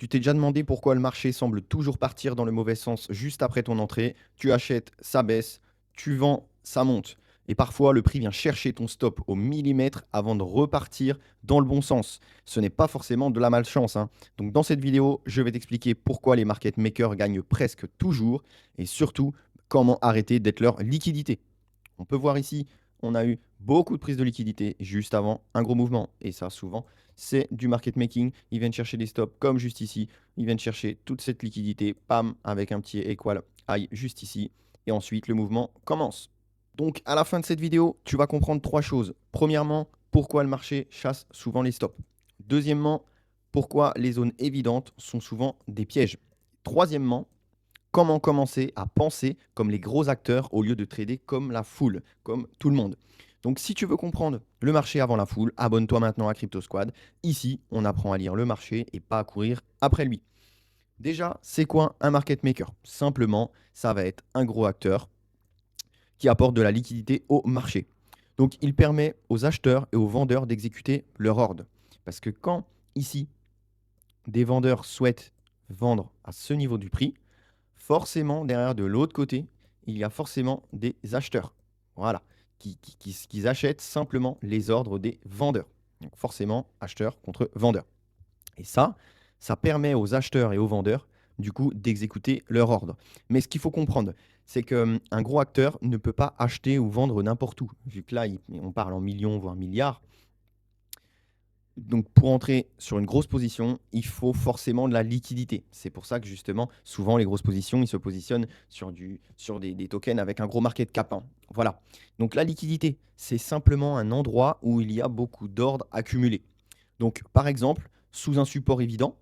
Tu t'es déjà demandé pourquoi le marché semble toujours partir dans le mauvais sens juste après ton entrée? Tu achètes, ça baisse, tu vends, ça monte. Et parfois, le prix vient chercher ton stop au millimètre avant de repartir dans le bon sens. Ce n'est pas forcément de la malchance, hein. Donc dans cette vidéo, je vais t'expliquer pourquoi les market makers gagnent presque toujours et surtout comment arrêter d'être leur liquidité. On peut voir ici, on a eu beaucoup de prises de liquidité juste avant un gros mouvement. Et ça, souvent, c'est du market making. Ils viennent chercher des stops comme juste ici. Ils viennent chercher toute cette liquidité, pam, avec un petit equal high juste ici. Et ensuite, le mouvement commence. Donc, à la fin de cette vidéo, tu vas comprendre trois choses. Premièrement, pourquoi le marché chasse souvent les stops. Deuxièmement, pourquoi les zones évidentes sont souvent des pièges. Troisièmement, comment commencer à penser comme les gros acteurs au lieu de trader comme la foule, comme tout le monde. Donc si tu veux comprendre le marché avant la foule, abonne-toi maintenant à Crypto Squad. Ici, on apprend à lire le marché et pas à courir après lui. Déjà, c'est quoi un market maker? Simplement, ça va être un gros acteur qui apporte de la liquidité au marché. Donc il permet aux acheteurs et aux vendeurs d'exécuter leur ordre. Parce que quand ici, des vendeurs souhaitent vendre à ce niveau du prix, forcément, derrière de l'autre côté, il y a forcément des acheteurs. Voilà, qui achètent simplement les ordres des vendeurs. Donc forcément, acheteurs contre vendeurs. Et ça permet aux acheteurs et aux vendeurs, du coup, d'exécuter leur ordre. Mais ce qu'il faut comprendre, c'est qu'un gros acteur ne peut pas acheter ou vendre n'importe où. Vu que là, on parle en millions, voire milliards, donc pour entrer sur une grosse position, il faut forcément de la liquidité. C'est pour ça que justement, souvent les grosses positions, ils se positionnent sur des tokens avec un gros market cap, hein. Voilà. Donc la liquidité, c'est simplement un endroit où il y a beaucoup d'ordres accumulés. Donc par exemple, sous un support évident,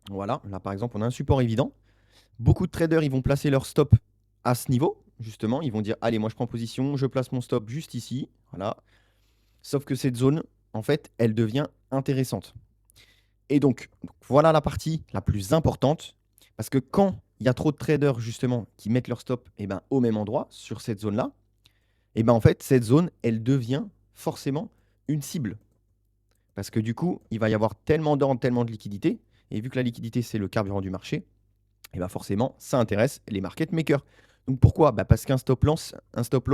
voilà, là par exemple on a un support évident, beaucoup de traders ils vont placer leur stop à ce niveau, justement, ils vont dire allez moi je prends position, je place mon stop juste ici, voilà. Sauf que cette zone, en fait, elle devient intéressante. Et donc, voilà la partie la plus importante, parce que quand il y a trop de traders justement qui mettent leur stop eh ben, au même endroit, sur cette zone-là, eh ben, en fait, cette zone, elle devient forcément une cible. Parce que du coup, il va y avoir tellement d'ordre, tellement de liquidité, et vu que la liquidité, c'est le carburant du marché, eh ben forcément, ça intéresse les market makers. Donc pourquoi? Bah parce qu'un stop loss,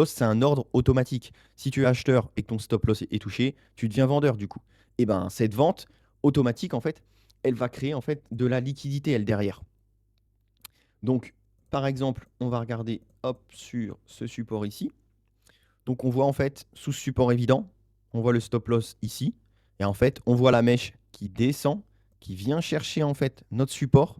c'est un ordre automatique. Si tu es acheteur et que ton stop loss est touché, tu deviens vendeur du coup. Et ben cette vente automatique, en fait, elle va créer en fait de la liquidité, elle, derrière. Donc, par exemple, on va regarder hop, sur ce support ici. Donc on voit en fait, sous ce support évident, on voit le stop loss ici. Et en fait, on voit la mèche qui descend, qui vient chercher en fait notre support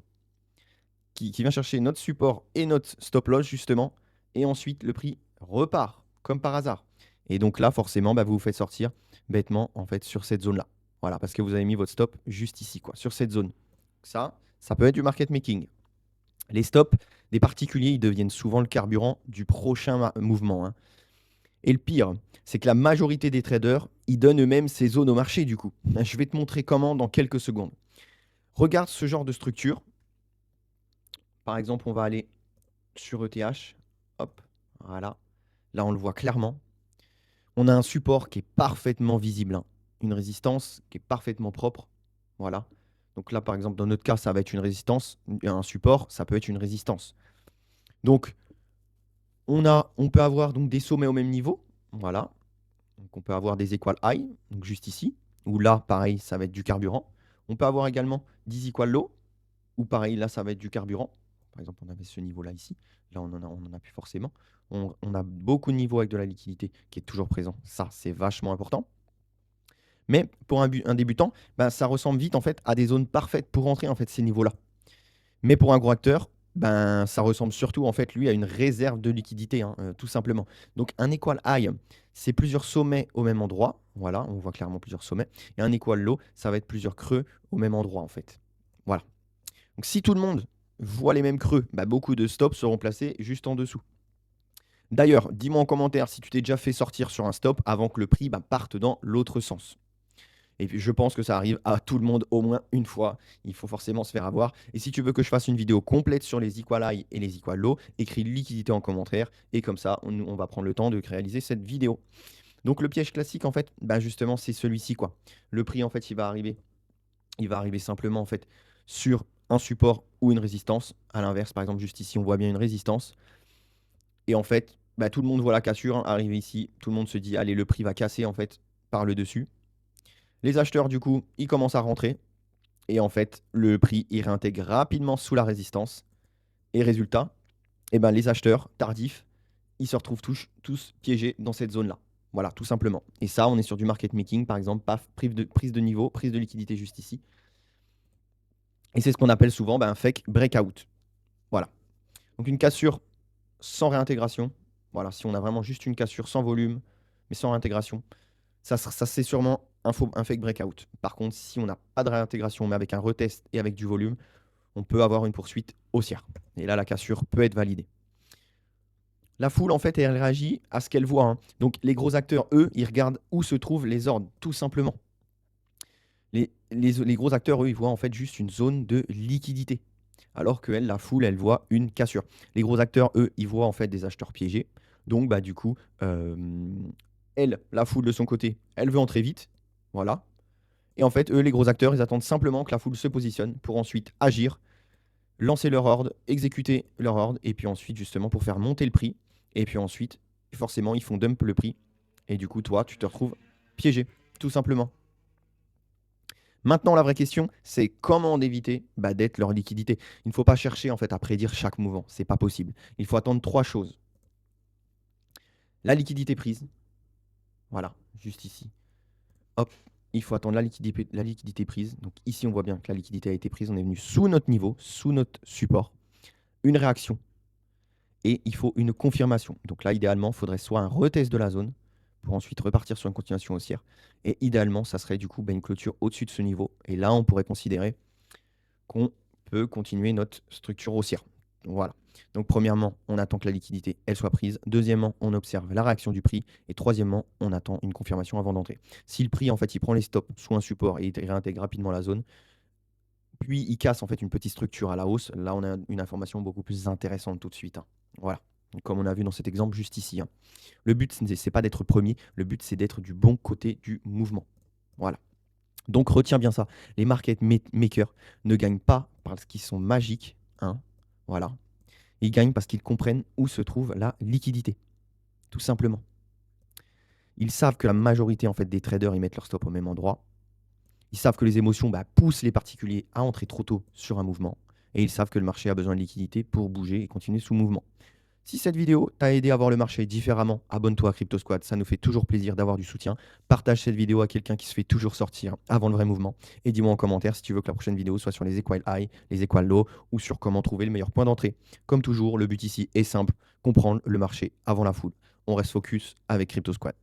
qui vient chercher notre support et notre stop loss justement. Et ensuite, le prix repart, comme par hasard. Et donc là, forcément, bah, vous vous faites sortir bêtement en fait sur cette zone-là. Voilà, parce que vous avez mis votre stop juste ici, quoi, sur cette zone. Ça peut être du market making. Les stops des particuliers, ils deviennent souvent le carburant du prochain mouvement, hein. Et le pire, c'est que la majorité des traders, ils donnent eux-mêmes ces zones au marché du coup. Je vais te montrer comment dans quelques secondes. Regarde ce genre de structure. Par exemple, on va aller sur ETH. Hop, voilà. Là, on le voit clairement. On a un support qui est parfaitement visible, hein. Une résistance qui est parfaitement propre. Voilà. Donc là, par exemple, dans notre cas, ça va être une résistance. Un support, ça peut être une résistance. Donc, on peut avoir donc des sommets au même niveau. Voilà. Donc, on peut avoir des equal high, donc juste ici. Ou là, pareil, ça va être du carburant. On peut avoir également des equal low. Ou pareil, là, ça va être du carburant. Par exemple, on avait ce niveau-là ici. Là, on en a plus forcément. On a beaucoup de niveaux avec de la liquidité qui est toujours présent. Ça, c'est vachement important. Mais pour un débutant, ben, ça ressemble vite en fait à des zones parfaites pour rentrer en fait ces niveaux-là. Mais pour un gros acteur, ben, ça ressemble surtout en fait lui à une réserve de liquidité, hein, tout simplement. Donc un equal high, c'est plusieurs sommets au même endroit. Voilà, on voit clairement plusieurs sommets. Et un equal low, ça va être plusieurs creux au même endroit en fait. Voilà. Donc si tout le monde voit les mêmes creux, bah, beaucoup de stops seront placés juste en dessous. D'ailleurs, dis-moi en commentaire si tu t'es déjà fait sortir sur un stop avant que le prix parte dans l'autre sens. Et puis, je pense que ça arrive à tout le monde au moins une fois. Il faut forcément se faire avoir. Et si tu veux que je fasse une vidéo complète sur les equal high et les equal low, écris liquidité en commentaire. Et comme ça, on va prendre le temps de réaliser cette vidéo. Donc le piège classique, en fait, justement, c'est celui-ci, quoi. Le prix, en fait, il va arriver simplement, en fait, sur un support ou une résistance. À l'inverse, par exemple, juste ici, on voit bien une résistance. Et en fait, bah, tout le monde voit la cassure arriver ici. Tout le monde se dit, allez, le prix va casser en fait par le dessus. Les acheteurs, du coup, ils commencent à rentrer. Et en fait, le prix, il réintègre rapidement sous la résistance. Et résultat, eh ben, les acheteurs tardifs, ils se retrouvent tous piégés dans cette zone-là. Voilà, tout simplement. Et ça, on est sur du market making, par exemple, paf, prise de niveau, prise de liquidité juste ici. Et c'est ce qu'on appelle souvent un fake breakout. Voilà. Donc une cassure sans réintégration. Voilà, si on a vraiment juste une cassure sans volume, mais sans réintégration, ça c'est sûrement un fake breakout. Par contre, si on n'a pas de réintégration, mais avec un retest et avec du volume, on peut avoir une poursuite haussière. Et là, la cassure peut être validée. La foule, en fait, elle réagit à ce qu'elle voit, hein. Donc, les gros acteurs, eux, ils regardent où se trouvent les ordres, tout simplement. Les gros acteurs, eux, ils voient en fait juste une zone de liquidité. Alors que elle, la foule, elle voit une cassure. Les gros acteurs, eux, ils voient en fait des acheteurs piégés. Donc, du coup, elle, la foule de son côté, elle veut entrer vite. Voilà. Et en fait, eux, les gros acteurs, ils attendent simplement que la foule se positionne pour ensuite agir, lancer leur ordre, exécuter leur ordre, et puis ensuite, justement, pour faire monter le prix. Et puis ensuite, forcément, ils font dump le prix. Et du coup, toi, tu te retrouves piégé, tout simplement. Maintenant, la vraie question, c'est comment d'éviter d'être leur liquidité. Il ne faut pas chercher en fait à prédire chaque mouvement, c'est pas possible. Il faut attendre trois choses. La liquidité prise, voilà, juste ici. Hop, il faut attendre la liquidité prise. Donc ici, on voit bien que la liquidité a été prise. On est venu sous notre niveau, sous notre support. Une réaction et il faut une confirmation. Donc là, idéalement, il faudrait soit un retest de la zone pour ensuite repartir sur une continuation haussière. Et idéalement, ça serait du coup une clôture au-dessus de ce niveau. Et là, on pourrait considérer qu'on peut continuer notre structure haussière. Voilà. Donc premièrement, on attend que la liquidité elle soit prise. Deuxièmement, on observe la réaction du prix. Et troisièmement, on attend une confirmation avant d'entrer. Si le prix, en fait, il prend les stops sous un support et il réintègre rapidement la zone, puis il casse en fait une petite structure à la hausse, là, on a une information beaucoup plus intéressante tout de suite, hein. Voilà. Comme on a vu dans cet exemple juste ici, hein. Le but, ce n'est pas d'être premier. Le but, c'est d'être du bon côté du mouvement. Voilà. Donc retiens bien ça. Les market makers ne gagnent pas parce qu'ils sont magiques, hein. Voilà. Ils gagnent parce qu'ils comprennent où se trouve la liquidité. Tout simplement. Ils savent que la majorité en fait, des traders ils mettent leur stop au même endroit. Ils savent que les émotions poussent les particuliers à entrer trop tôt sur un mouvement. Et ils savent que le marché a besoin de liquidité pour bouger et continuer sous mouvement. Si cette vidéo t'a aidé à voir le marché différemment, abonne-toi à Crypto Squad, ça nous fait toujours plaisir d'avoir du soutien. Partage cette vidéo à quelqu'un qui se fait toujours sortir avant le vrai mouvement. Et dis-moi en commentaire si tu veux que la prochaine vidéo soit sur les equal high, les equal low ou sur comment trouver le meilleur point d'entrée. Comme toujours, le but ici est simple, comprendre le marché avant la foule. On reste focus avec Crypto Squad.